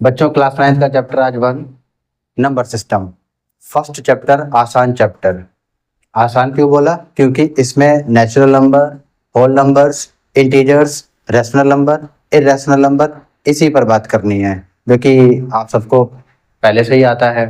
बच्चों क्लास 9 का चैप्टर आज 1 नंबर सिस्टम। फर्स्ट चैप्टर आसान चैप्टर। आसान क्यों बोला? क्योंकि इसमें natural number, whole numbers, integers, rational number, irrational number इसी पर बात करनी है, जो कि आप सबको पहले से ही आता है।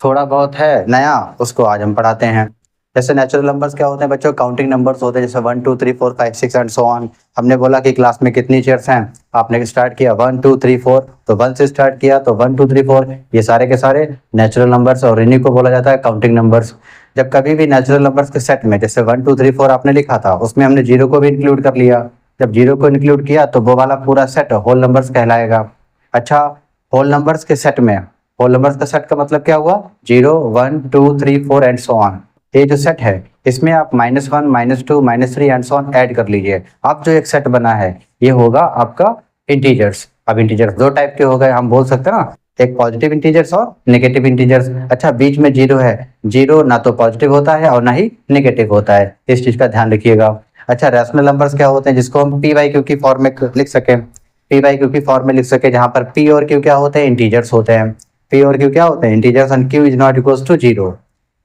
थोड़ा बहुत है नया, उसको आज हम पढ़ाते हैं। जैसे नेचुरल नंबर्स क्या होते हैं बच्चों? काउंटिंग नंबर्स होते हैं, जैसे 1 2 3 4 5 6 एंड सो ऑन। हमने बोला कि क्लास में कितनी चेयर्स हैं, आपने स्टार्ट किया 1 2 3 4, तो 1 से स्टार्ट किया तो 1 2 3 4, ये सारे के सारे नेचुरल नंबर्स और इन्हीं को बोला जाता है काउंटिंग नंबर्स। जब कभी भी नेचुरल नंबर्स के सेट में जैसे 1 2 3 4 आपने लिखा था, उसमें हमने जीरो को भी इंक्लूड कर लिया। जब जीरो को इंक्लूड किया तो वो वाला पूरा सेट होल नंबर्स कहलाएगा। अच्छा, होल नंबर्स के सेट में, होल नंबर्स का सेट का मतलब क्या हुआ? 0 1 2 3 4 एंड सो ऑन। ये जो सेट है इसमें आप -1 -2 -3 एंड सो ऑन ऐड कर लीजिए। अब जो एक सेट बना है ये होगा आपका इंटीजर्स। अब इंटीजर्स दो टाइप के हो गए, हम बोल सकते हैं ना, एक पॉजिटिव इंटीजर्स और नेगेटिव इंटीजर्स। अच्छा, बीच में जीरो है, जीरो ना तो पॉजिटिव होता है और ना ही नेगेटिव होता है, इस चीज का ध्यान रखिएगा। अच्छा, रैशनल नंबर्स क्या होते हैं? जिसको हम पी वाई क्यू की फॉर्म में लिख सके, पी वाई क्यू की फॉर्म में लिख सके, जहां पर पी और क्यू क्या होते हैं? इंटीजर्स होते हैं। पी और क्यू क्या होते हैं? Integers, and Q is not equals to zero.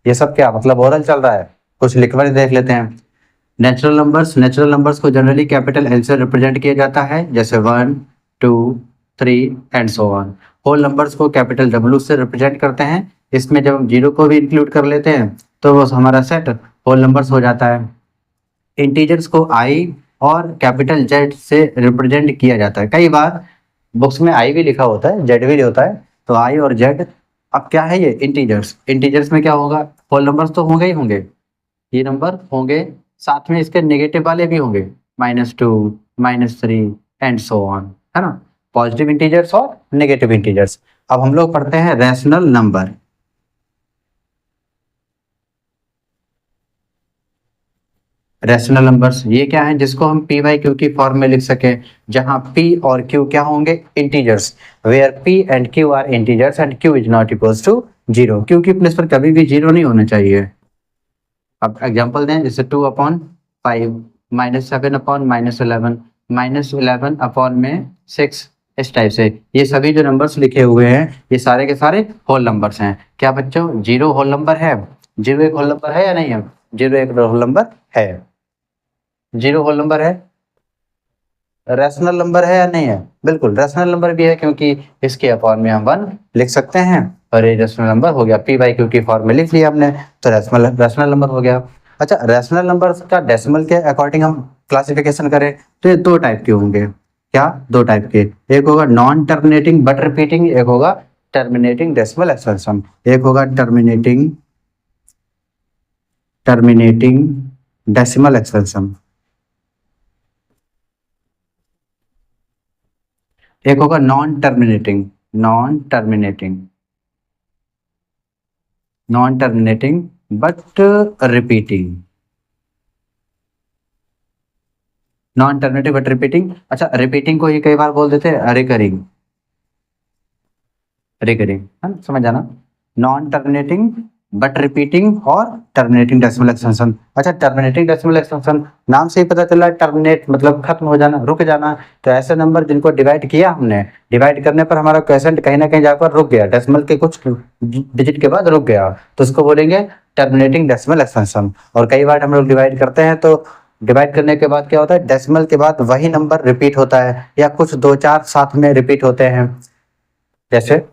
ये सब क्या मतलब ओरल चल रहा है, कुछ लिखकर देख लेते हैं। नेचुरल नंबर्स, नेचुरल नंबर्स को जनरली कैपिटल एल से रिप्रेजेंट किया जाता है, जैसे 1 2 3 and so on. Whole numbers को कैपिटल डब्ल्यू से रिप्रेजेंट करते हैं। इसमें जब हम जीरो को भी इंक्लूड कर लेते हैं तो वो हमारा सेट होल नंबर्स हो जाता है। इंटीजर्स को आई और कैपिटल जेड से रिप्रेजेंट किया जाता है। कई बार बुक्स में आई भी लिखा होता है, जेड भी होता है, तो आई और जेड। अब क्या है ये? इंटीजर्स। इंटीजर्स में क्या होगा? होल नंबर्स तो होंगे ही होंगे, ये नंबर होंगे, साथ में इसके नेगेटिव वाले भी होंगे, -2 -3 एंड सो ऑन, है ना? पॉजिटिव इंटीजर्स और नेगेटिव इंटीजर्स। अब हम लोग पढ़ते हैं रैशनल नंबर। रैशनल नंबर्स ये क्या है? जिसको हम पी वाई क्यू की फॉर्म में लिख सके, जहां पी और क्यू क्या होंगे? Integers. Where P and Q are integers and Q is not equals to zero. Q की प्लेस पर कभी भी जीरो नहीं होना चाहिए। अब एग्जांपल दें, जैसे 2/5, -7/-11, -11 में 6, इस टाइप से। ये सभी जो नंबर्स लिखे हुए हैं ये सारे के सारे होल नंबर्स हैं। क्या बच्चों, जीरो होल नंबर है? जीरो एक होल नंबर है या नहीं है? जीरो एक होल नंबर है। जीरो होल नंबर है। रैशनल नंबर है या नहीं है? बिल्कुल रैशनल नंबर भी है, क्योंकि इसके अपॉन में हम 1 लिख सकते हैं, और ये रैशनल नंबर हो गया। पी वाई क्यू की फॉर्म में लिख लिया हमने, तो रैशनल नंबर हो गया। अच्छा, रैशनल नंबर का डेसिमल के अकॉर्डिंग हम क्लासिफिकेशन करें तो ये दो टाइप के होंगे। क्या? दो टाइप के। एक होगा नॉन टर्मिनेटिंग बट रिपीटिंग, एक होगा टर्मिनेटिंग डेसिमल एक्सपेंशन। एक होगा टर्मिनेटिंग डेसिमल एक्सपेंशन, एक होगा non terminating but repeating. Non terminating but repeating. अच्छा, रिपीटिंग को ही कई बार बोल देते हैं रिकरिंग, है ना? समझ जाना। नॉन टर्मिनेटिंग बट रिपीटिंग और टर्मिनेटिंग डेसिमल एक्सटेंशन। अच्छा, टर्मिनेटिंग डेसिमल एक्सटेंशन नाम से ही पता चला, टर्मिनेट मतलब खत्म हो जाना, रुक जाना। तो ऐसे नंबर जिनको डिवाइड किया हमने, डिवाइड करने पर हमारा क्वोशिएंट कहीं ना कहीं जाकर रुक गया, डेसिमल के कुछ डिजिट के बाद रुक गया, तो उसको बोलेंगे टर्मिनेटिंग डेसिमल एक्सटेंशन। और कई बार हम लोग डिवाइड करते हैं तो डिवाइड करने के बाद क्या होता है? डेसिमल के बाद वही नंबर रिपीट होता है, या कुछ 2 4 साथ में रिपीट होते हैं। जैसे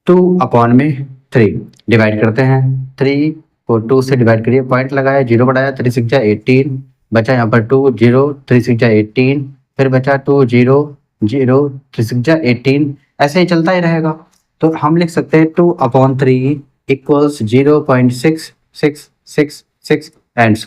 2/3 डिवाइड करते हैं, 3 को 2 से डिवाइड करिए, पॉइंट लगाया, 0 बढ़ाया, 3 6 18, बचा यहाँ पर 2 0, 3 6 18, फिर बचा 2 0 0, 3 6 18, ऐसे ही चलता ही रहेगा। तो हम लिख सकते हैं 2/3 equals 0.6666 and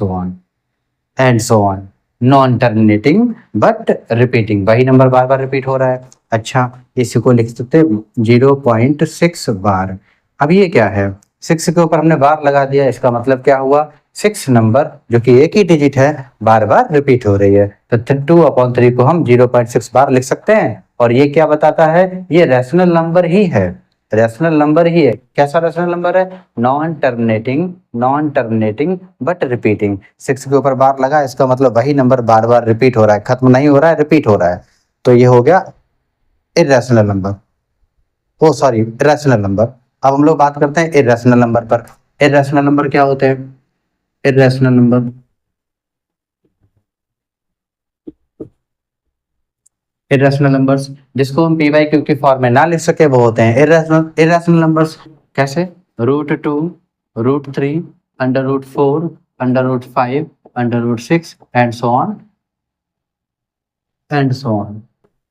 so on. Non terminating but repeating, वही नंबर बार बार रिपीट हो रहा है। अच्छा, इसी को लिख सकते हैं 0.6 बार। अब ये क्या है? 6 के ऊपर हमने बार लगा दिया, इसका मतलब क्या हुआ? 6 नंबर जो कि एक ही डिजिट है बार बार रिपीट हो रही है, तो 2/3 को हम 0.6 बार लिख सकते हैं। और ये क्या बताता है? ये रैशनल नंबर ही है, रैशनल नंबर ही है। कैसा रैशनल नंबर है? Non terminating but repeating. 6 के ऊपर बार लगा, इसका मतलब वही नंबर बार बार रिपीट हो रहा है, खत्म नहीं हो रहा है, रिपीट हो रहा है। तो ये हो गया इर्रेशनल नंबर, ओ सॉरी रैशनल नंबर। अब हम लोग बात करते हैं इर्रेशनल नंबर पर। इर्रेशनल नंबर क्या होते हैं? इर्रेशनल नंबर, इर्रेशनल नंबर्स जिसको हम पी बाई क्यू की फॉर्म में ना लिख सके वो होते हैं इर्रेशनल इर्रेशनल नंबर्स। कैसे? √2, √3, √4, √5, √6 and so on and so on.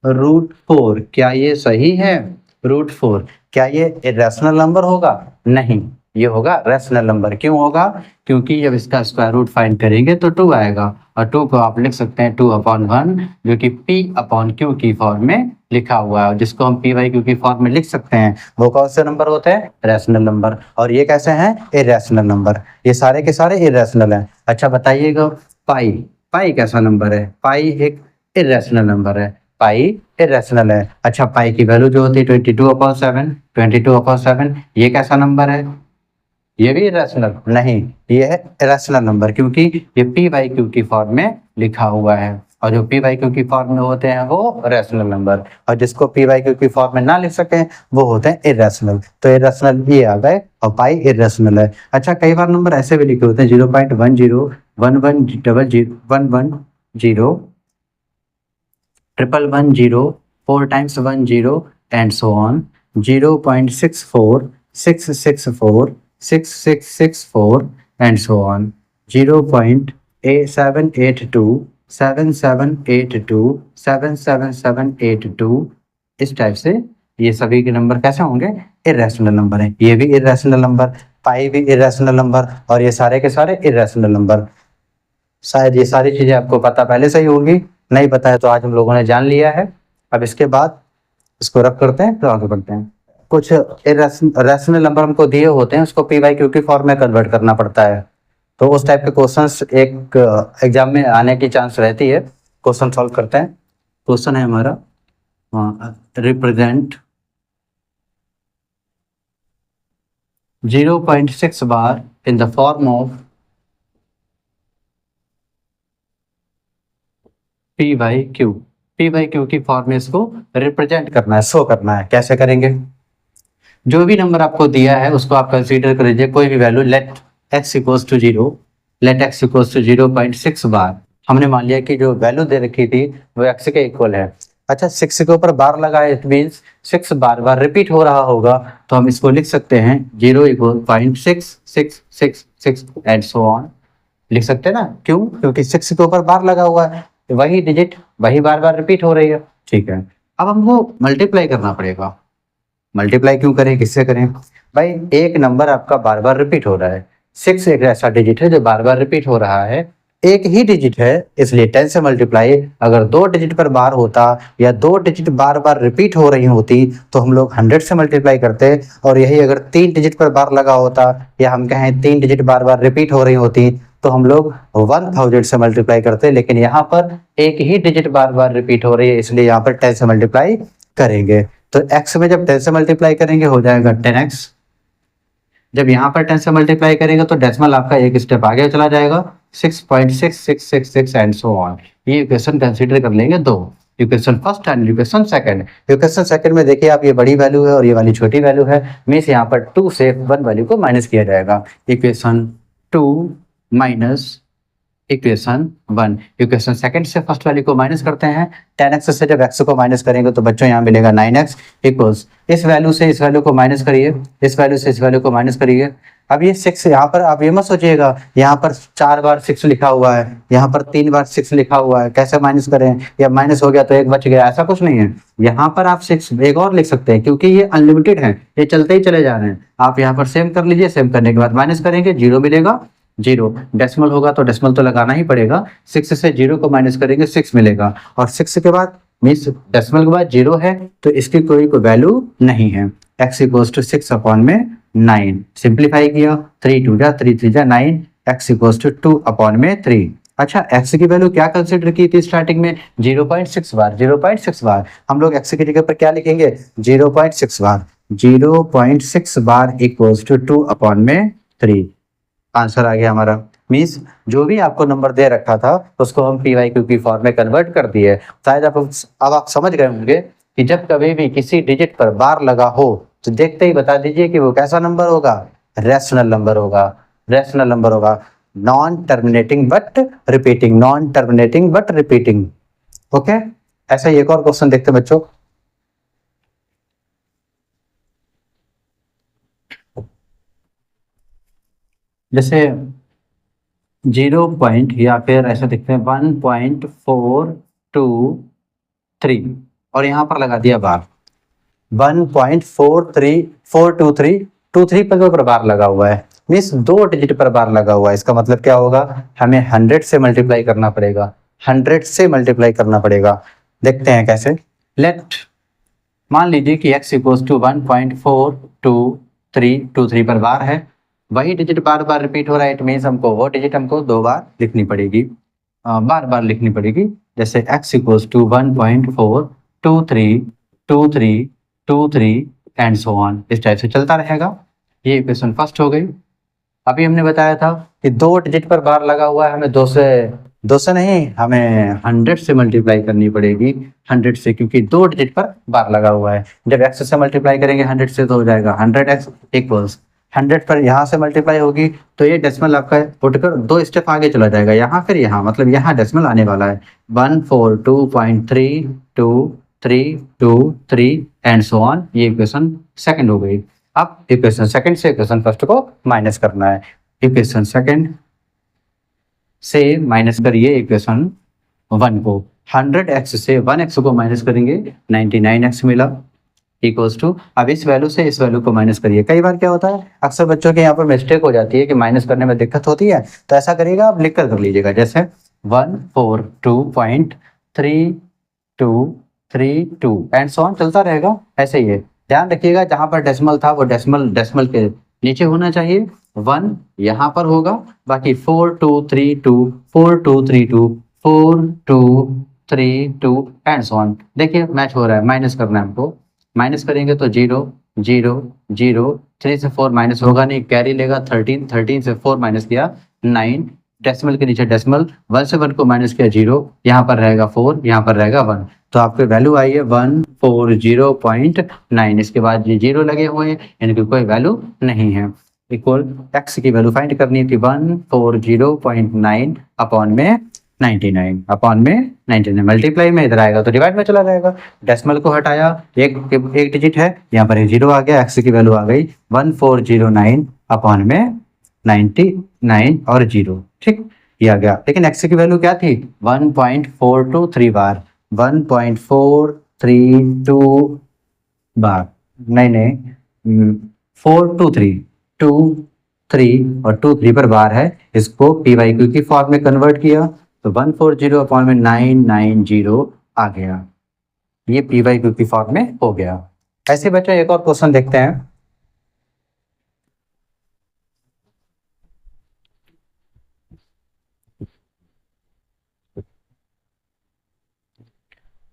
√4 क्या ये सही है? √4 क्या ये इर्रेशनल नंबर होगा? नहीं, ये होगा रैशनल नंबर। क्यों होगा? क्योंकि जब इसका स्क्वायर रूट फाइंड करेंगे तो 2 आएगा, और 2 को आप लिख सकते हैं 2/1, जो कि P/Q की फॉर्म में लिखा हुआ है, जिसको हम P/Q की फॉर्म में लिख सकते हैं। वो कौन से नंबर होते हैं? Rational number. और ये कैसे हैं? Irrational number. ये सारे के सारे इर्रेशनल हैं। अच्छा बताइएगा, पाई, पाई कैसा नंबर है? पाई एक इर्रेशनल नंबर है, पाई इर्रेशनल है। अच्छा पाई की वैल्यू जो होती है 22/7, 22/7 ये कैसा नंबर है? ये भी इर्रेशनल नहीं, ये है इरेशनल नंबर, क्योंकि ये P/Q की फॉर्म में लिखा हुआ है, और जो P/Q की फॉर्म में होते हैं वो रैशनल नंबर, और जिसको P/Q की फॉर्म में ना लिख सके वो होते हैं इरेशनल। तो इरेशनल ये आ गए, और पाई इरेशनल है। अच्छा कई बार नंबर ऐसे भी लिखे होते हैं 0.10 1100 110 110 4 times 10 and so on, 0.64 664 6664 and so on, 0.782 7782 77782। इस टाइप से ये सभी के नंबर कैसे होंगे? इर्रेशनल नंबर है। ये भी इर्रेशनल नंबर, पाई भी इर्रेशनल नंबर, और ये सारे के सारे इर्रेशनल नंबर। शायद ये सारी चीजें आपको पता पहले से ही होगी, नहीं पता है तो आज हम लोगों ने जान लिया है। अब इसके बाद इसको रख करते हैं, फिर आगे बढ़ते हैं। कुछ रैशनल नंबर हमको दिए होते हैं, उसको P/Q की फॉर्म में कन्वर्ट करना पड़ता है। तो उस टाइप के क्वेश्चंस एक एग्जाम में आने की चांस रहती है। क्वेश्चन सॉल्व करते हैं। क्वेश्चन है हमारा, represent 0.6 bar in the form of P/Q। P/Q की फॉर्म में इसको रिप्रेजेंट करना है, शो करना है। कैसे करेंगे? जो भी नंबर आपको दिया है उसको आप कंसीडर कर लीजिए कोई भी value, let x equals to 0, let x equals to 0.6 बार। हमने मान लिया कि जो वैल्यू दे रखी थी वो x के इक्वल है। अच्छा 6 के ऊपर बार लगाए, it means 6 bar bar repeat हो रहा होगा, तो हम इसको लिख सकते हैं 0.66666 एंड सो ऑन। लिख सकते हैं ना? क्यों? क्योंकि 6 के ऊपर बार लगा हुआ है, वही डिजिट वही बार बार रिपीट हो रही है। ठीक है, अब हमको मल्टीप्लाई करना पड़ेगा। मल्टीप्लाई क्यों करें, किससे करें? भाई एक नंबर आपका बार बार रिपीट हो रहा है, 6 एक ऐसा डिजिट है जो बार बार रिपीट हो रहा है, एक ही डिजिट है, इसलिए 10 से मल्टीप्लाई। अगर 2 डिजिट पर बार होता या 2 डिजिट बार बार रिपीट हो रही होती तो हम लोग 100 से मल्टीप्लाई करते, और यही अगर 3 डिजिट पर बार लगा होता, या हम कहें 3 डिजिट बार बार रिपीट हो रही होती, तो हम लोग 1000 से मल्टीप्लाई करते। लेकिन यहाँ पर एक ही डिजिट बार बार रिपीट हो रही है, इसलिए यहाँ पर 10 से मल्टीप्लाई करेंगे। तो x में जब 10 से मल्टीप्लाई करेंगे हो जाएगा 10x। जब यहाँ पर 10 से मल्टीप्लाई करेंगे तो डेसिमल आपका एक स्टेप आगे चला जाएगा, 6.6666 एंड सो ऑन। ये इक्वेशन कंसीडर कर लेंगे दो, equation first and equation second. Equation second में देखिए आप, ये बड़ी वैल्यू है और ये वाली छोटी वैल्यू है, मींस यहाँ पर 2 से 1 वैल्यू को माइनस किया जाएगा। Equation 2 minus equation 1। Equation second से फर्स्ट वैल्यू को माइनस करते हैं, 10x से जब x को माइनस करेंगे तो बच्चों यहाँ मिलेगा 9x इक्वल्स, इस वैल्यू से इस वैल्यू को माइनस करिए, इस वैल्यू से इस वैल्यू को माइनस करिए। अब ये 6 यहाँ पर आप ये मत सोचिएगा यहाँ पर 4 बार 6 लिखा हुआ है, यहाँ पर 3 बार 6 लिखा हुआ है, कैसे माइनस करें, या माइनस हो गया तो एक बच गया, ऐसा कुछ नहीं है। यहाँ पर आप 6 एक और लिख सकते हैं, क्योंकि ये अनलिमिटेड है, ये चलते ही चले जा रहे हैं। आप यहाँ पर सेम कर लीजिए, सेम करने के बाद माइनस करेंगे, 0 मिलेगा, 0 डेसिमल होगा तो डेसिमल तो लगाना ही पड़ेगा। 6 से 0 को माइनस करेंगे 6 मिलेगा, और 6 के बाद मीन्स डेसिमल के बाद 0 है तो इसकी कोई वैल्यू नहीं है। x equals to 6/9। सिंप्लीफाई किया, 3 2 जा 3 3 जा 9, x इक्वल्स टू 2/3। अच्छा x की वैल्यू क्या कंसीडर की थी स्टार्टिंग में? 0.6 बार। 0.6 बार हम लोग x की जगह पर क्या लिखेंगे? 0.6 बार। 0.6 बार इक्वल्स टू 2/3। आंसर आ गया हमारा। मीन्स जो भी आपको नंबर दे रखा था उसको हम पी वाई क्यू की फॉर्म में कन्वर्ट कर दिए। शायद अब आप समझ गए होंगे कि जब कभी भी किसी डिजिट पर बार लगा हो तो देखते ही बता दीजिए कि वो कैसा नंबर होगा, रैशनल नंबर होगा, रैशनल नंबर होगा, non terminating but repeating, non terminating but repeating. Okay, ऐसा ही एक और क्वेश्चन देखते हैं बच्चों। जैसे 0 या फिर ऐसा देखते हैं 1.423 और यहाँ पर लगा दिया बार 1.43423 पर बार लगा हुआ है, मीन्स 2 डिजिट पर बार लगा हुआ है। इसका मतलब क्या होगा, हमें 100 से मल्टीप्लाई करना पड़ेगा, 100 से मल्टीप्लाई करना पड़ेगा। देखते हैं कैसे। लेट मान लीजिए कि x इक्वल्स टू 1.42323 पर बार है, वही डिजिट बार बार रिपीट हो रहा है, इट मीन्स हमको वो डिजिट हमको 2 बार लिखनी पड़ेगी, बार बार लिखनी पड़ेगी। जैसे x equals to 1.4232323 and so on, इस टाइप से चलता रहेगा। ये इक्वेशन फर्स्ट हो गई। अभी हमने बताया था कि 2 डिजिट पर बार लगा हुआ है, हमें 2 से नहीं, हमें 100 से मल्टीप्लाई करनी पड़ेगी, 100 से, क्योंकि 2 डिजिट पर बार लगा हुआ है। जब x से मल्टीप्लाई करेंगे 100 से तो हो जाएगा 100x इक्वल्स 100 पर यहाँ से मल्टीप्लाई होगी तो ये डेसिमल आपका उठकर 2 स्टेप आगे चला जाएगा, यहाँ फिर यहाँ, मतलब यहाँ डेसिमल आने वाला है 142.322323 एंड सो ऑन। ये इक्वेशन सेकंड हो गई। अब इक्वेशन सेकंड से इक्वेशन फर्स्ट को माइनस करना है। इक्वेशन सेकंड से माइनस करिए इक्वेशन 1 को, 100x से 1x को माइनस करेंगे 99x मिला इक्वल्स टू, अब इस वैल्यू से इस वैल्यू को माइनस करिए। कई बार क्या होता है, अक्सर बच्चों के यहाँ पर मिस्टेक हो जाती है कि माइनस करने में दिक्कत होती है, तो ऐसा करिएगा, आप लिख कर लीजिएगा। जैसे 142.3232 एंड सो ऑन चलता रहेगा, ऐसे ही है। ध्यान रखिएगा जहां पर डेसिमल था वो डेसिमल के नीचे होना चाहिए, 1 यहाँ पर होगा, बाकी 4232 4232 4232 एंड सो ऑन। देखिए मैच हो रहा है, माइनस करना है हमको, माइनस करेंगे तो 0 0 0, 3 से 4 माइनस होगा नहीं, कैरी लेगा 13, 13 से 4 माइनस किया 9, डेसिमल के नीचे डेसिमल, 1 से 1 को माइनस किया 0, यहाँ पर रहेगा 4, यहाँ पर रहेगा 1, तो आपकी वैल्यू आई है 140.9। इसके बाद ये 0 लगे हुए हैं, इनकी कोई वैल्यू नहीं है। इक्वल x की वैल्यू फाइंड करनी थी 140.9 अपॉन में 99, अपॉन में 99, मल्टीप्लाई में इधर आएगा तो डिवाइड में चला जाएगा। डेसिमल को हटाया, एक डिजिट है, यहाँ पर एक 0 आ गया, x की वैल्यू आ गई 1409 अपॉन में 99 और 0, ठीक, ये आ गया। लेकिन x की वैल्यू क्या थी, 1.423 बार, 1.432 बार, नहीं 423 23 और 23 पर बार है, इसको पी वाई क्यू की फॉर्म में कन्वर्ट किया तो 140 अपॉन में 990 आ गया, ये पी वाई क्यू की फॉर्म में हो गया। ऐसे बच्चों एक और क्वेश्चन देखते हैं।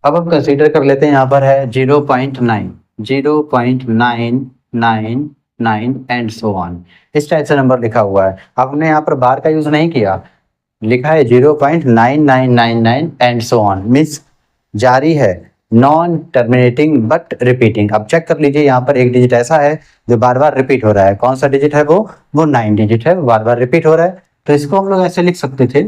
अब हम कंसीडर कर लेते हैं, यहाँ पर है 0.9 0.999 एंड सो ऑन, इस टाइप से नंबर लिखा हुआ है। अब हमने यहाँ पर बार का यूज नहीं किया, लिखा है 0.9999 एंड सो ऑन, मीन्स जारी है, नॉन टर्मिनेटिंग बट रिपीटिंग। अब चेक कर लीजिए, यहाँ पर एक डिजिट ऐसा है जो बार बार रिपीट हो रहा है, कौन सा डिजिट है वो 9 डिजिट है, बार बार रिपीट हो रहा है, तो इसको हम लोग ऐसे लिख सकते थे,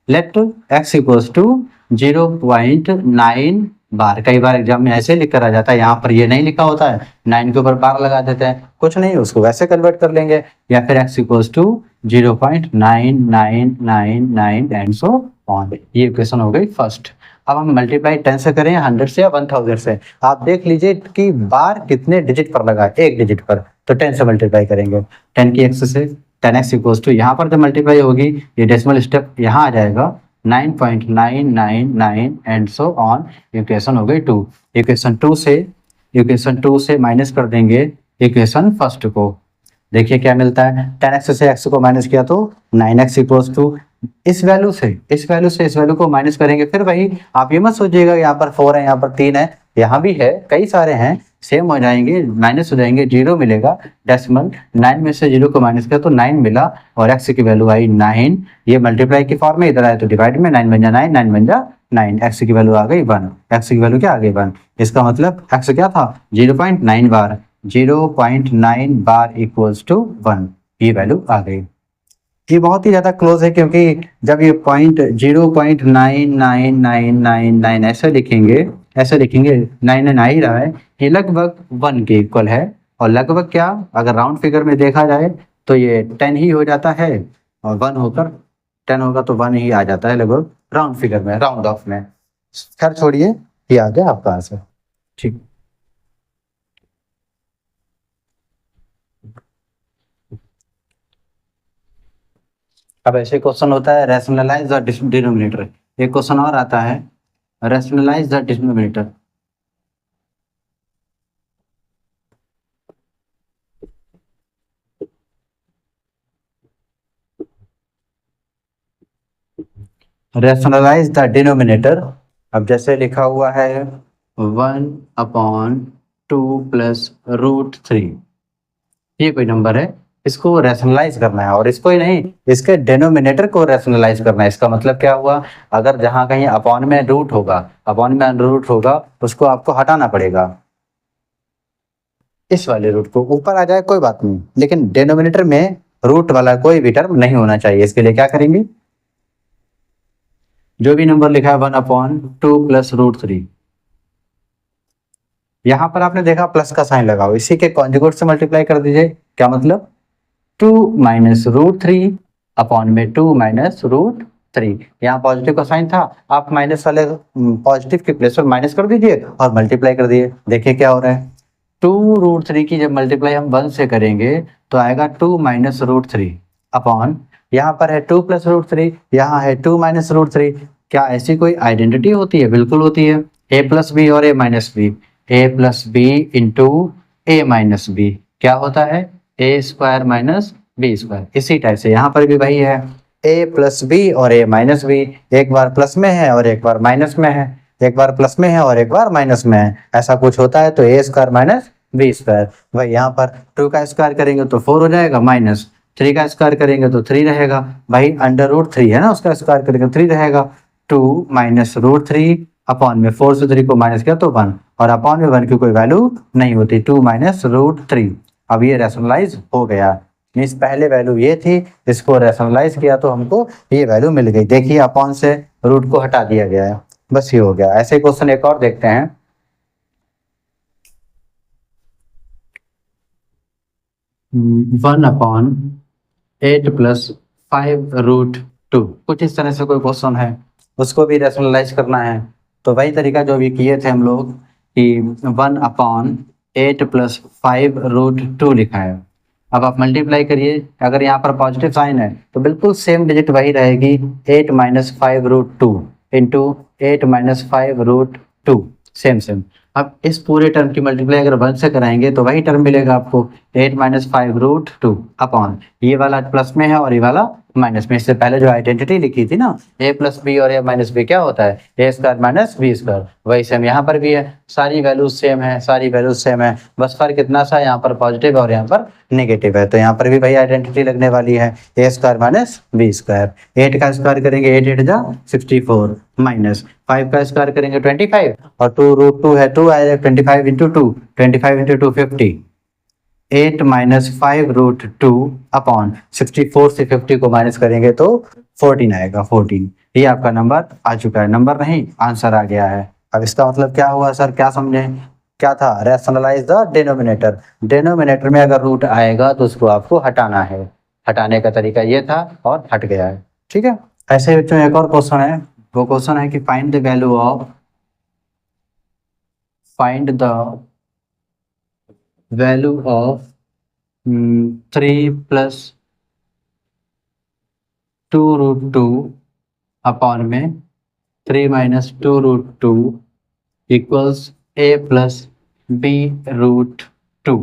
लेट x इक्वल्स टू 0.9 बार। कई बार एग्जाम में ऐसे लिख कर आ जाता है, यहाँ पर ये नहीं लिखा होता है, 9 के ऊपर बार लगा देते हैं, कुछ नहीं, उसको वैसे कन्वर्ट कर लेंगे, या फिर x equals to 0.9999 and so on. ये इक्वेशन हो गई फर्स्ट। अब हम मल्टीप्लाई 10 से करें, 100 से या 1000 से, आप देख लीजिए कि बार कितने डिजिट पर लगा है, एक डिजिट पर, तो 10 से मल्टीप्लाई करेंगे, 10 की x से 10x इक्वल्स टू, यहाँ पर जब मल्टीप्लाई होगी ये डेसिमल स्टेप यहाँ आ जाएगा 9.999 एंड सो ऑन। इक्वेशन हो गई 2। इक्वेशन 2 से माइनस कर देंगे इक्वेशन फर्स्ट को, देखिए क्या मिलता है, 10x से x को माइनस किया तो 9x इक्वल्स टू, इस वैल्यू से इस वैल्यू को माइनस करेंगे, फिर वही आप ये मत सोचिएगा यहाँ पर 4 है यहाँ पर 3 है, यहाँ भी है, कई सारे हैं, सेम हो जाएंगे, माइनस हो जाएंगे, 0 मिलेगा, डेसिमल 9 में से 0 को माइनस किया तो 9 मिला और x की वैल्यू आई 9। ये मल्टीप्लाई की फॉर्म में, इधर आए तो डिवाइड में, 9 बन जा 9, 9 बन जा 9, x की वैल्यू आ गई 1, x की वैल्यू क्या आ गई 1। इसका मतलब x क्या था 0.9 बार, 0.9 बार इक्वल्स टू 1, ये वैल्यू आ गई। ये बहुत ही ज्यादा क्लोज है क्योंकि जब ये पॉइंट 0.99999 ऐसे लिखेंगे 9 आ ही रहा है, ये लगभग 1 के इक्वल है। और लगभग क्या, अगर राउंड फिगर में देखा जाए तो ये 10 ही हो जाता है, और 1 होकर 10 होगा तो 1 ही आ जाता है लगभग राउंड फिगर में, राउंड ऑफ में। खैर छोड़िए, ये आ गया आपका आंसर। ठीक, अब ऐसे क्वेश्चन होता है रैशनलाइज द डिनोमिनेटर। एक क्वेश्चन और आता है rationalise the denominator. Rationalise the denominator. अब जैसे लिखा हुआ है 1/2 प्लस रूट 3, ये कोई नंबर है, इसको रैशनलाइज करना है, और इसको ही नहीं, इसके डिनोमिनेटर को रैशनलाइज करना है। इसका मतलब क्या हुआ, अगर जहां कहीं अपॉन में रूट होगा, अपॉन में अंडर रूट होगा, उसको आपको हटाना पड़ेगा। इस वाले रूट को ऊपर आ जाए कोई बात नहीं, लेकिन डिनोमिनेटर में रूट वाला कोई भी टर्म नहीं होना चाहिए। इसके लिए क्या करेंगे, जो भी नंबर लिखा है 1/2 प्लस रूट 3, यहां पर आपने देखा प्लस का साइन लगाओ, इसी के कॉन्जुगेट से मल्टीप्लाई कर दीजिए। क्या मतलब 2 माइनस रूट 3 अपॉन में 2 माइनस रूट 3। यहाँ पॉजिटिव का साइन था, आप माइनस वाले पॉजिटिव के प्लेस पर माइनस कर दीजिए और मल्टीप्लाई कर दिए। देखिए क्या हो रहा है, 2 रूट 3 की जब मल्टीप्लाई हम 1 से करेंगे तो आएगा 2 माइनस रूट 3 अपॉन, यहाँ पर है 2 प्लस रूट 3, यहाँ है 2 माइनस रूट 3। क्या ऐसी कोई आइडेंटिटी होती है? बिल्कुल होती है, a प्लस बी और a minus B, a plus B into A minus B क्या होता है, a square minus B square. इसी टाइप से यहाँ पर भी वही है, a प्लस बी और a माइनस बी, एक बार प्लस में है और एक बार माइनस में है, एक बार प्लस में है और एक बार माइनस में है, ऐसा कुछ होता है तो a square minus B square. भाई यहाँ पर 2 का स्क्वायर करेंगे तो 4 हो जाएगा, माइनस 3 का स्क्वायर करेंगे तो 3 रहेगा, भाई अंडर रूट 3 है ना, उसका स्क्वायर करेंगे 3 रहेगा। 2 माइनस रूट 3 अपॉन में 4 से 3 को माइनस किया तो 1, और अपॉन में 1 की कोई वैल्यू नहीं होती, 2 माइनस रूट 3। अब ये रैशनलाइज हो गया, मीन्स पहले वैल्यू ये थी, इसको रैशनलाइज किया तो हमको ये वैल्यू मिल गई। देखिए अपॉन से रूट को हटा दिया गया है, बस ये हो गया। ऐसे क्वेश्चन एक और देखते हैं, 1/8 प्लस 5 रूट 2, कुछ इस तरह से कोई क्वेश्चन है, उसको भी रैशनलाइज करना है। तो वही तरीका जो भी किए थे हम लोग कि 1/8 प्लस 5 रूट 2 लिखा है। अब आप मल्टीप्लाई करिए, अगर यहाँ पर पॉजिटिव साइन है तो बिल्कुल सेम डिजिट वही रहेगी, 8 minus 5 root 2 into 8 minus 5 root 2, same same. अब इस पूरे टर्म की मल्टीप्लाई अगर 1 से कराएंगे तो वही टर्म मिलेगा आपको, 8 माइनस 5 रूट 2 अपॉन, ये वाला प्लस में है और ये वाला माइनस में। इससे पहले जो आइडेंटिटी लिखी थी ना, a प्लस बी और a माइनस बी क्या होता है, a square minus B square, वही सेम यहाँ पर भी है, सारी वैल्यूज सेम है, सारी वैल्यूज सेम है, बस फर्क कितना सा, यहाँ पर पॉजिटिव और यहाँ पर नेगेटिव है। तो यहाँ पर भी वही आइडेंटिटी लगने वाली है, a square minus B square. 8 का स्क्वायर करेंगे 8 8 जा 64, माइनस 5 का स्क्वायर करेंगे 25, और 2 रूट 2 है 2 आएगा, 25 into 2, 25 into 2 50, 8 minus 5 root 2 upon 64 से 50 को माइनस करेंगे तो 14 आएगा, 14। ये आपका नंबर आ चुका है, नंबर नहीं आंसर आ गया है। अब इसका मतलब क्या हुआ सर, क्या समझे, क्या था, रैशनलाइज द डिनोमिनेटर। डिनोमिनेटर में अगर रूट आएगा तो उसको आपको हटाना है, हटाने का तरीका ये था और हट गया है, ठीक है। ऐसे बच्चों एक और क्वेश्चन है, वो क्वेश्चन है कि find the value of, find the value of 3 plus 2 root 2 upon में 3 minus 2 root 2 equals a plus B root 2,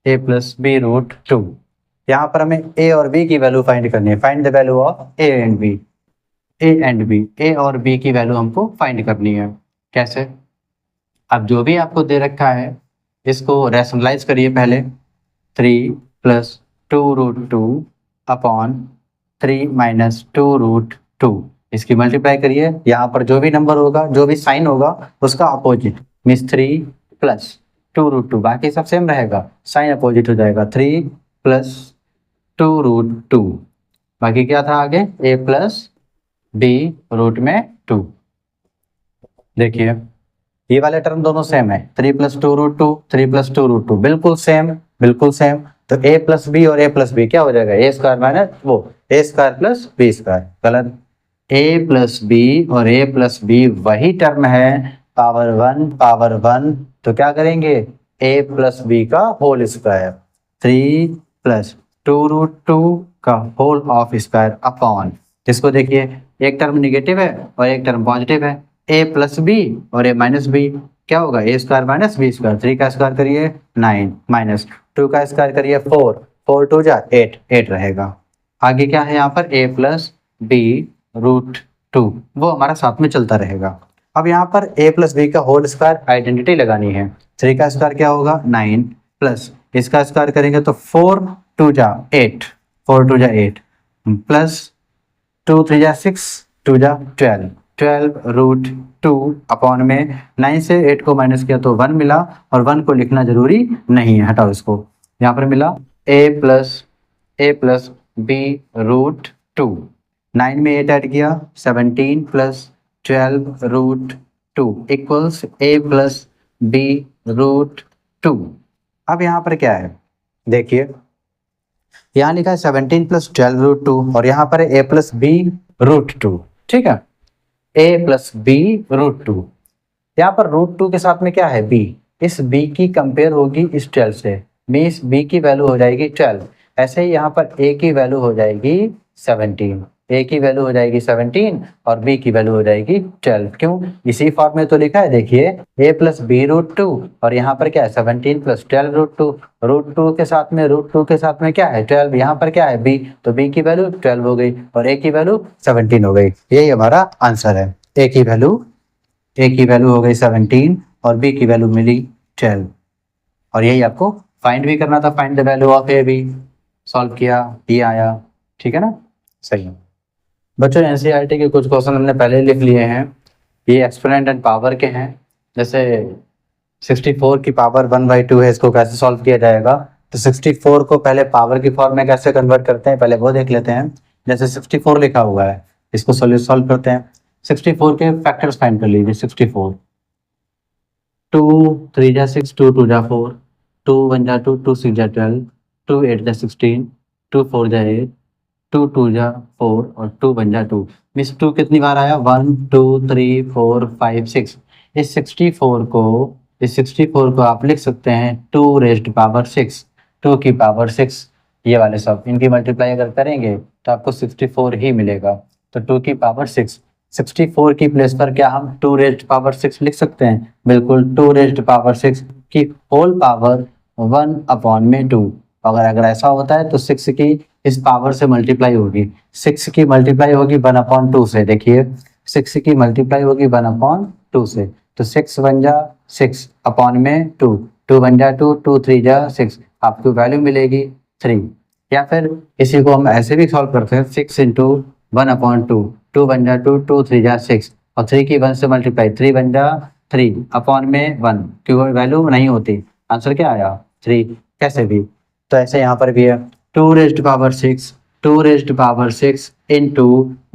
a plus B root 2। यहाँ पर हमें a और b की वैल्यू फाइंड करनी है, find the value of a and b, a और b की वैल्यू हमको फाइंड करनी है। कैसे, अब जो भी आपको दे रखा है इसको रैशनलाइज करिए पहले। 3 प्लस 2√2 अपॉन 3 माइनस 2√2, इसकी मल्टीप्लाई करिए। यहाँ पर जो भी नंबर होगा, जो भी साइन होगा उसका अपोजिट, मीन्स 3 प्लस 2√2, बाकी सब सेम रहेगा, साइन अपोजिट हो जाएगा। 3 प्लस 2√2, बाकी क्या था आगे, a प्लस b रूट में 2। देखिए ये वाले टर्म दोनों सेम है, 3 प्लस 2√2, 3 प्लस 2√2 बिल्कुल सेम, बिल्कुल सेम। तो a प्लस बी और a प्लस बी क्या हो जाएगा, a स्क्वायर माइनस वो a square plus b square. गलत, a प्लस बी और a प्लस बी वही टर्म है, पावर 1 पावर 1, तो क्या करेंगे a प्लस बी का होल स्क्वायर, 3 प्लस 2√2 का होल ऑफ स्क्वायर अपॉन, इसको देखिए एक टर्म निगेटिव है और एक टर्म पॉजिटिव है, a प्लस बी और a माइनस बी, क्या होगा a square minus B square. 3 का स्क्वायर करिए 9 माइनस 2 का स्क्वायर करिए 4, 4 2 जा 8, 8 रहेगा। आगे क्या है यहाँ पर a प्लस बी रूट 2, वो हमारा साथ में चलता रहेगा। अब यहाँ पर a प्लस बी का होल स्क्वायर आइडेंटिटी लगानी है। 3 का स्क्वायर क्या होगा 9 प्लस इसका स्क्वायर करेंगे तो 4 2 जा 8, 4 2 जा 8 प्लस 2 3 जा 6, 2 जा 12, 12√2 अपॉन में 9 से 8 को माइनस किया तो 1 मिला, और 1 को लिखना जरूरी नहीं है, हटाओ इसको। यहाँ पर मिला a प्लस बी रूट 2, 9 में 8 ऐड किया 17 plus 12√2 equals a plus B root 2। अब यहाँ पर क्या है, देखिए यहाँ लिखा है 17 प्लस 12√2 और यहाँ पर है a प्लस बी रूट 2, ठीक है, a प्लस बी रूट 2। यहाँ पर रूट 2 के साथ में क्या है b, इस b की कंपेयर होगी इस 12 से, मीन्स b की वैल्यू हो जाएगी 12। ऐसे ही यहाँ पर a की वैल्यू हो जाएगी 17, a की वैल्यू हो जाएगी 17 और b की वैल्यू हो जाएगी 12। क्यों, इसी फॉर्म में तो लिखा है, देखिए a प्लस बी रूट 2 और यहाँ पर क्या है 17 प्लस 12√2, रूट 2 के साथ में क्या है 12, यहाँ पर क्या है b, तो b की वैल्यू 12 हो गई और a की वैल्यू 17 हो गई। यही हमारा आंसर है, a की वैल्यू हो गई 17 और b की वैल्यू मिली 12, और यही आपको फाइंड भी करना था, find the value of a b, solve किया, ये आया, ठीक है ना, सही है। बच्चों एनसीईआरटी के कुछ क्वेश्चन हमने पहले लिख लिए हैं, ये एक्सपोनेंट एंड पावर के हैं। जैसे 64 की पावर 1/2 है, इसको कैसे सॉल्व किया जाएगा, तो 64 को पहले पावर की फॉर्म में कैसे कन्वर्ट करते हैं पहले वो देख लेते हैं। जैसे 64 लिखा हुआ है, इसको सॉल्व करते हैं। 64 के फैक्टर्स फाइंड कर लीजिए। 64 2 3 जा 6, 2 2 जा 4, 2 1 जा 2, 2 6 जा 12, 2 8 जा 16, 2 4 जा 8, 2 2 जा 4 और 2 1 जा 2, मिस 2 कितनी बार आया 1 2 3 4 5 6। इस 64 को आप लिख सकते हैं 2 रेज्ड पावर 6, 2 की पावर 6, ये वाले सब इनकी मल्टीप्लाई अगर करेंगे तो आपको 64 ही मिलेगा। तो 2 की पावर 6, 64 की प्लेस पर क्या हम 2 रेज्ड पावर 6 लिख सकते हैं, बिल्कुल 2 रेज्ड पावर 6 की होल पावर 1 अपॉन में 2। अगर ऐसा होता है तो 6 की इस पावर से मल्टीप्लाई होगी, 6 की मल्टीप्लाई होगी 1/2 से, देखिए 6 की मल्टीप्लाई होगी 1/2 से, तो 6 1 जा 6 अपॉन में 2, 2 1 जा 2, 2 3 जा 6, आपको वैल्यू मिलेगी 3। या फिर इसी को हम ऐसे भी सॉल्व करते हैं, 6 इंटू 1/2, 2 1 जा 2, 2 3 जा 6 और 3 की 1 से मल्टीप्लाई, 3 1 जा 3 अपॉन में 1, क्योंकि वैल्यू नहीं होती, आंसर क्या आया 3, कैसे भी। तो ऐसे यहाँ पर भी है 2 raised power 6, 2 raised power 6 into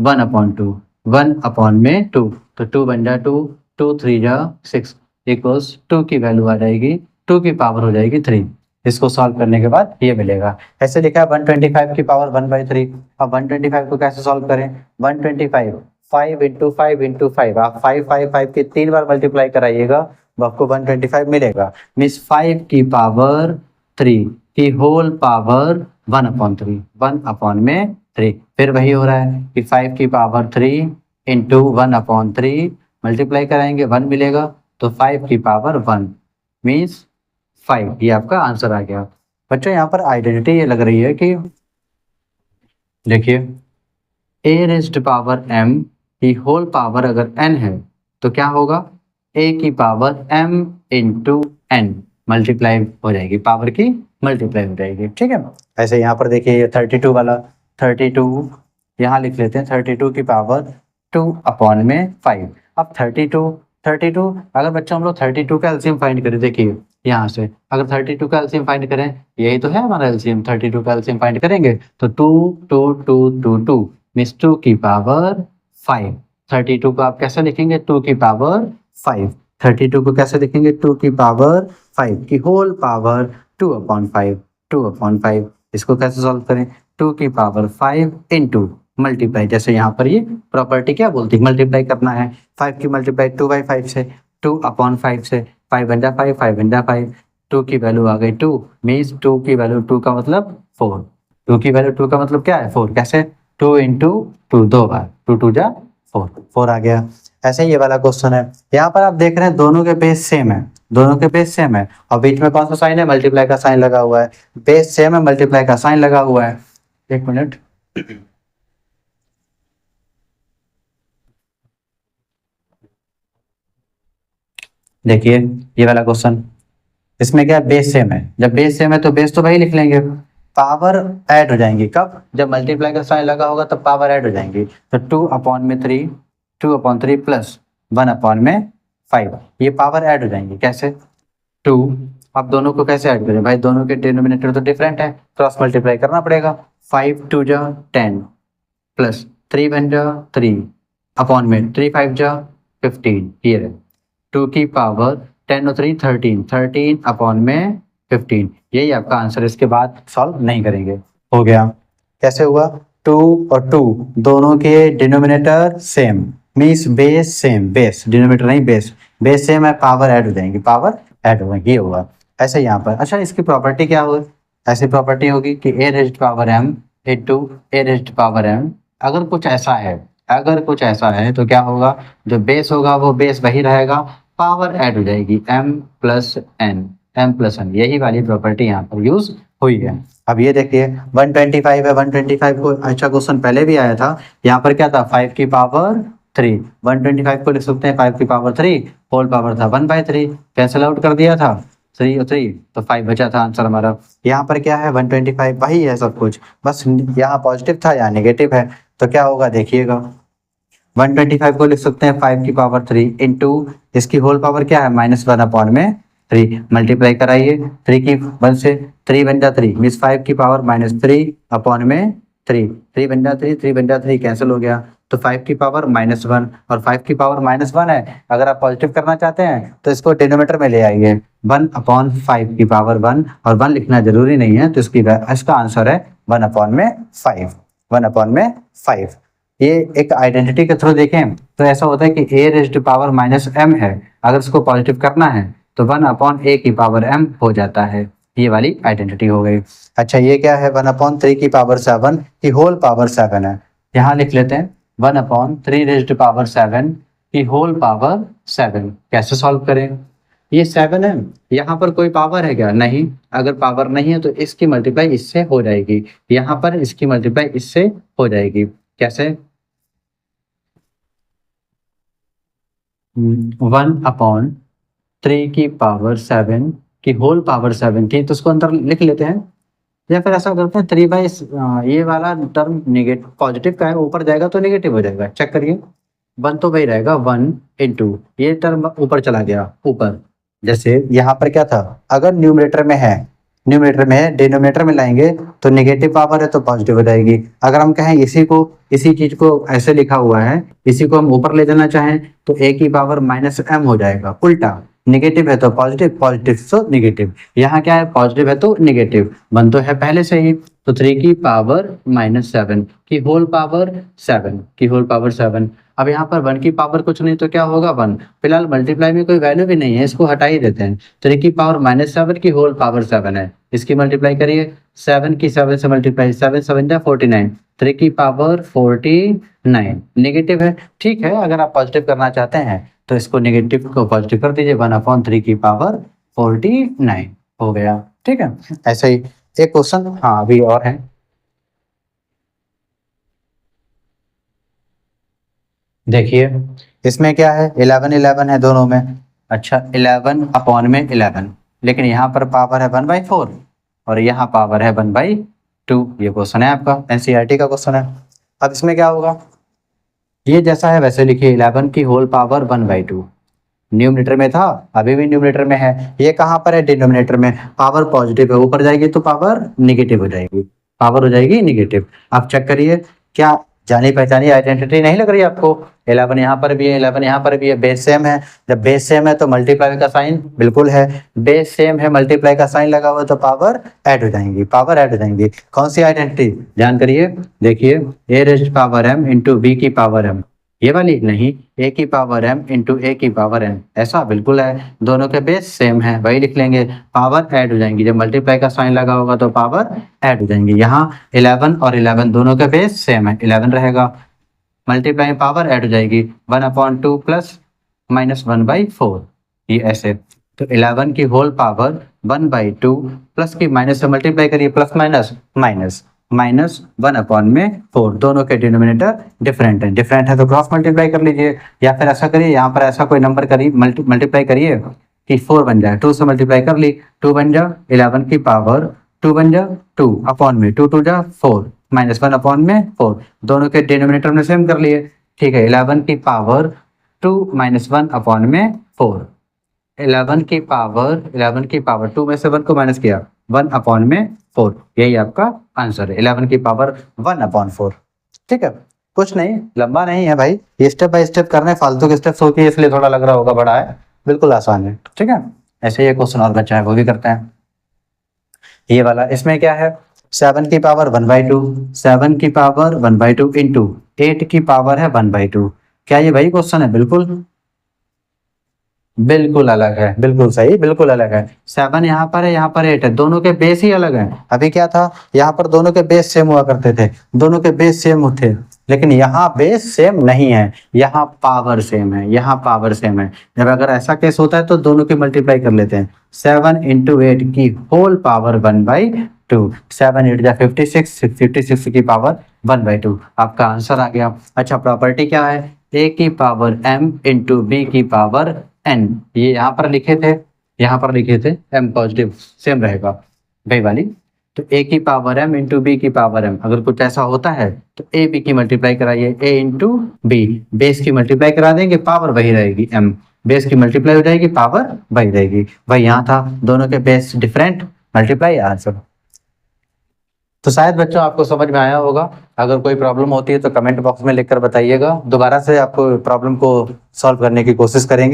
1/2, 1 upon में 2, तो 2 1 जा 2, 2 3 जा 6 इक्वल्स 2 की वैल्यू आ जाएगी, 2 की पावर हो जाएगी 3। इसको सॉल्व करने के बाद ये मिलेगा। ऐसे लिखा है 125 की पावर 1/3। अब 125 को कैसे सॉल्व करें, 125 5 इंटू 5 इंटू 5, आप 5 5 5 की 3 बार मल्टीप्लाई कराइएगा, आपको 125 मिलेगा, मीन्स 5 की पावर 3 की होल पावर 1/3, 1 अपॉन में 3। फिर वही हो रहा है कि 5 की पावर 3 इंटू 1/3 मल्टीप्लाई कराएंगे 1 मिलेगा, तो 5 की पावर 1 मीन्स 5, ये आपका आंसर आ गया। बच्चों यहाँ पर आइडेंटिटी ये लग रही है कि देखिए a रेज्ड पावर m की होल पावर अगर n है तो क्या होगा, ए की power m into n multiply हो जाएगी, पावर की मल्टीप्लाई हो जाएगी, ठीक है। ऐसे यहाँ पर देखिए ये 32 वाला 32 यहाँ लिख लेते हैं 32 की पावर 2 अपॉन में 5। अब 32 अगर बच्चों हम लोग 32 का एलसीएम फाइंड करें, देखिए यहाँ से अगर 32 का एलसीएम फाइंड करें, यही तो है हमारा एलसीएम, 32 का एलसीएम फाइंड करेंगे तो 2 2 2 2 2 मीन्स 2 की पावर 5। 32 को आप कैसे लिखेंगे 2 की पावर 5। 32 को कैसे लिखेंगे 2 की पावर 5 की होल पावर 2 अपॉन 5 2 अपॉन 5। इसको कैसे सॉल्व करें 2 की पावर 5 इंटू मल्टीप्लाई, जैसे यहाँ पर ये प्रॉपर्टी क्या बोलती है मल्टीप्लाई करना है, 5 की मल्टीप्लाई 2/5 से 2 अपॉन 5 से 5 बन जा 5 5 बन जा 5, 2 की वैल्यू आ गई 2 मीन्स 2 की वैल्यू 2 का मतलब 4, 2 की वैल्यू 2 का मतलब क्या है 4, कैसे 2 इंटू 2 दो बार 2 2 जा 4 आ गया। ऐसे ये वाला क्वेश्चन है, यहाँ पर आप देख रहे हैं दोनों के बेस सेम है, दोनों के बेस सेम है और बीच में कौन सा साइन है मल्टीप्लाई का साइन लगा हुआ है, बेस सेम है मल्टीप्लाई का साइन लगा हुआ है। एक मिनट देखिए ये वाला क्वेश्चन, इसमें क्या बेस सेम है, जब बेस सेम है तो बेस तो वही लिख लेंगे, पावर ऐड हो जाएंगी कब, जब मल्टीप्लाई का साइन लगा होगा तब पावर ऐड हो जाएंगी। तो 2 अपॉन में 3 2 अपॉन 3 प्लस 1 अपॉन में 5 ये पावर ऐड हो जाएंगी, कैसे 2। अब दोनों को कैसे ऐड करें भाई, दोनों के डिनोमिनेटर तो डिफरेंट है, क्रॉस मल्टीप्लाई करना पड़ेगा। 5 2 जा 10 प्लस 3 बन जा 3 अपॉन में 3 5 जा 15, ये है 2 की पावर 10 और 3 13 13 अपॉन में 15, यही आपका आंसर। इसके बाद सॉल्व नहीं करेंगे, हो गया। कैसे हुआ 2 और 2 दोनों के denominator same means base same, base denominator नहीं बेस सेम है, पावर ऐड हो जाएंगी, पावर ऐड हो जाएंगी, ये होगा। ऐसे यहाँ पर अच्छा इसकी प्रॉपर्टी क्या होगी, ऐसी प्रॉपर्टी होगी कि a raised power m into a raised power m। अगर कुछ ऐसा है, अगर कुछ ऐसा है तो क्या होगा, जो बेस होगा वो बेस वही रहेगा, पावर ऐड हो जाएगी m प्लस n, यही वाली प्रॉपर्टी यहाँ पर यूज हुई है। अब ये देखिए 125 है, 125 को अच्छा क्वेश्चन पहले भी आया था, यहाँ पर क्या था 5 की पावर 3, 125 को लिख सकते हैं 5 की पावर 3, होल पावर था 1/3, कैंसिल आउट कर दिया था 3 और 3 तो 5 बचा था आंसर हमारा। यहाँ पर क्या है 125 वही है सब कुछ, बस यहाँ पॉजिटिव था या नेगेटिव है, तो क्या होगा देखिएगा 125 को लिख सकते हैं 5 की पावर 3 इंटू इसकी होल पावर क्या है -1 अपॉन में 3, मल्टीप्लाई कराइए 3 की 1 से 3 बन जा 3 मीन्स 5 की पावर -3 अपॉन में 3, 3 बन जा 3 3 बन जा 3 कैंसिल हो गया, तो 5 की पावर -1 और 5 की पावर -1 है, अगर आप पॉजिटिव करना चाहते हैं तो इसको डिनोमिनेटर में ले आइए 1 अपॉन 5 की पावर 1 और 1 लिखना जरूरी नहीं है, तो इसका आंसर है 1 अपॉन में 5, 1 अपॉन में 5। ये एक आइडेंटिटी के थ्रू देखें तो ऐसा होता है कि a रेज्ड पावर -m है, अगर इसको पॉजिटिव करना है तो 1 अपॉन a की पावर m हो जाता है, ये वाली आइडेंटिटी हो गई। अच्छा ये क्या है 1 अपॉन 3 की पावर 7 की होल पावर 7 है, यहाँ लिख लेते हैं 1 अपॉन 3 रेज्ड पावर 7 की होल पावर 7, कैसे सॉल्व करें, ये 7 है, यहाँ पर कोई पावर है क्या, नहीं, अगर पावर नहीं है तो इसकी मल्टीप्लाई इससे हो जाएगी, यहाँ पर इसकी मल्टीप्लाई इससे हो जाएगी, कैसे 1 अपॉन 3 की पावर 7 की होल पावर 7 थी, तो उसको अंदर लिख लेते हैं, या फिर ऐसा करते हैं 3 ये वाला टर्म नेगेटिव पॉजिटिव का है, ऊपर जाएगा तो नेगेटिव हो जाएगा, चेक करिए 1 तो वही रहेगा 1 इंटू ये टर्म ऊपर चला गया ऊपर, जैसे यहाँ पर क्या था अगर न्यूमरेटर में है डिनोमिनेटर में लाएंगे तो नेगेटिव पावर है तो पॉजिटिव हो जाएगी, अगर हम कहें इसी चीज को ऐसे लिखा हुआ है, इसी को हम ऊपर ले जाना चाहें तो a की पावर -m हो जाएगा, उल्टा नेगेटिव है तो पॉजिटिव, पॉजिटिव तो नेगेटिव, यहाँ क्या है पॉजिटिव है तो नेगेटिव, 1 तो है पहले से ही, तो 3 की पावर -7 की होल पावर 7। अब यहाँ पर 1 की पावर कुछ नहीं तो क्या होगा 1, फिलहाल मल्टीप्लाई में कोई वैल्यू भी नहीं है, इसको हटा ही देते हैं, 3 की पावर -7 की होल पावर 7 है, इसकी मल्टीप्लाई करिए 7 की 7 से मल्टीप्लाई 7 7 जा 49, 3 की पावर 49 नेगेटिव है, ठीक है, अगर आप पॉजिटिव करना चाहते हैं तो इसको नेगेटिव को पॉजिटिव कर दीजिए 1 अपॉन 3 की पावर 49 हो गया, ठीक है। ऐसे ही एक क्वेश्चन हाँ अभी और है, देखिए इसमें क्या है, 11 11 है दोनों में। अच्छा 11 अपॉन में 11, लेकिन यहाँ पर पावर है 1/4 और यहाँ पावर है 1/2। ये क्वेश्चन है आपका, एनसीईआरटी का क्वेश्चन है। अब इसमें क्या होगा, ये जैसा है वैसे लिखिए, 11 की होल पावर 1/2। न्यूमरेटर में था, अभी भी न्यूमरेटर में है। ये कहाँ पर है, डिनोमिनेटर में। पावर पॉजिटिव है, ऊपर जाएगी तो पावर निगेटिव हो जाएगी, पावर हो जाएगी निगेटिव। आप चेक करिए, क्या जानी पहचानी आइडेंटिटी नहीं लग रही है आपको। 11 यहाँ पर भी है, 11 यहाँ पर भी है, बेस सेम है। जब बेस सेम है तो मल्टीप्लाई का साइन बिल्कुल है, बेस सेम है, मल्टीप्लाई का साइन लगा हुआ तो पावर ऐड हो जाएंगी, पावर ऐड हो जाएंगी। कौन सी आइडेंटिटी ध्यान करिए, देखिए a raise power m into B की पावर m, ये वाली नहीं, a की पावर m इंटू a की पावर n, ऐसा बिल्कुल है। दोनों के बेस सेम है, वही लिख लेंगे, पावर ऐड हो जाएंगी। जब मल्टीप्लाई का साइन लगा होगा तो पावर ऐड हो जाएंगी। यहाँ 11 और 11 दोनों के बेस सेम है, 11 रहेगा, मल्टीप्लाई पावर ऐड हो जाएगी, 1/2 प्लस माइनस 1/4, ये ऐसे। तो 11 की होल पावर 1/2 प्लस की माइनस से मल्टीप्लाई करिए, प्लस माइनस माइनस माइनस 1/4, दोनों के डिनोमिनेटर डिफरेंट है तो क्रॉस मल्टीप्लाई कर लीजिए, या फिर ऐसा करिए, यहाँ पर ऐसा कोई नंबर करिए, मल्टीप्लाई करिए कि 4 बन जाए, 2 से मल्टीप्लाई कर ली, 2 बन जा 11 की पावर 2 बन जा 2 अपॉन में 2 2 जा 4 माइनस 1/4, दोनों के डिनोमिनेटर में सेम कर लिए। ठीक है, 11 की पावर 2 माइनस 1/4, 11 की पावर 2 में से 1 को माइनस किया, 1/4, यही आपका आंसर है, 11 की पावर 1/4। ठीक है, कुछ नहीं, लंबा नहीं है भाई, ये स्टेप बाय स्टेप करने, फालतू के स्टेप्स होती है इसलिए थोड़ा लग रहा होगा बड़ा है, बिल्कुल आसान है। ठीक है, ऐसे ये क्वेश्चन और बच्चा है वो भी करते हैं। ये वाला इसमें क्या है, 7 की पावर 1/2, 7 की पावर 1/2 इंटू 8 की पावर है 1/2। क्या ये वही क्वेश्चन है, बिल्कुल अलग है, बिल्कुल सही, बिल्कुल अलग है। 7 यहाँ पर है, यहाँ पर 8 है, दोनों के बेस ही अलग है। अभी क्या था, यहाँ पर दोनों के बेस सेम हुआ करते थे, दोनों के बेस सेम थे, लेकिन यहाँ बेस सेम नहीं है, यहाँ पावर सेम है, यहाँ पावर सेम है। जब अगर ऐसा केस होता है तो दोनों की मल्टीप्लाई कर लेते हैं, 7 इंटू 8 की होल पावर 1/2, 7 8 जा 56, 56 की पावर 1/2, आपका आंसर आ गया। अच्छा, प्रॉपर्टी क्या है, a की पावर m इंटू बी की पावर n, ये यहाँ पर लिखे थे, यहाँ पर लिखे थे, m पॉजिटिव सेम रहेगा वही वाली। तो a की पावर m इंटू बी की पावर m, अगर कुछ ऐसा होता है तो a b की मल्टीप्लाई कराइए, a इंटू बी, बेस की मल्टीप्लाई करा देंगे, पावर वही रहेगी m, बेस की मल्टीप्लाई हो जाएगी, पावर वही रहेगी। वही यहाँ था, दोनों के बेस डिफरेंट, मल्टीप्लाई आंसर। तो शायद बच्चों आपको समझ में आया होगा। अगर कोई प्रॉब्लम होती है तो कमेंट बॉक्स में लिखकर बताइएगा, दोबारा से आपको प्रॉब्लम को सॉल्व करने की कोशिश करेंगे।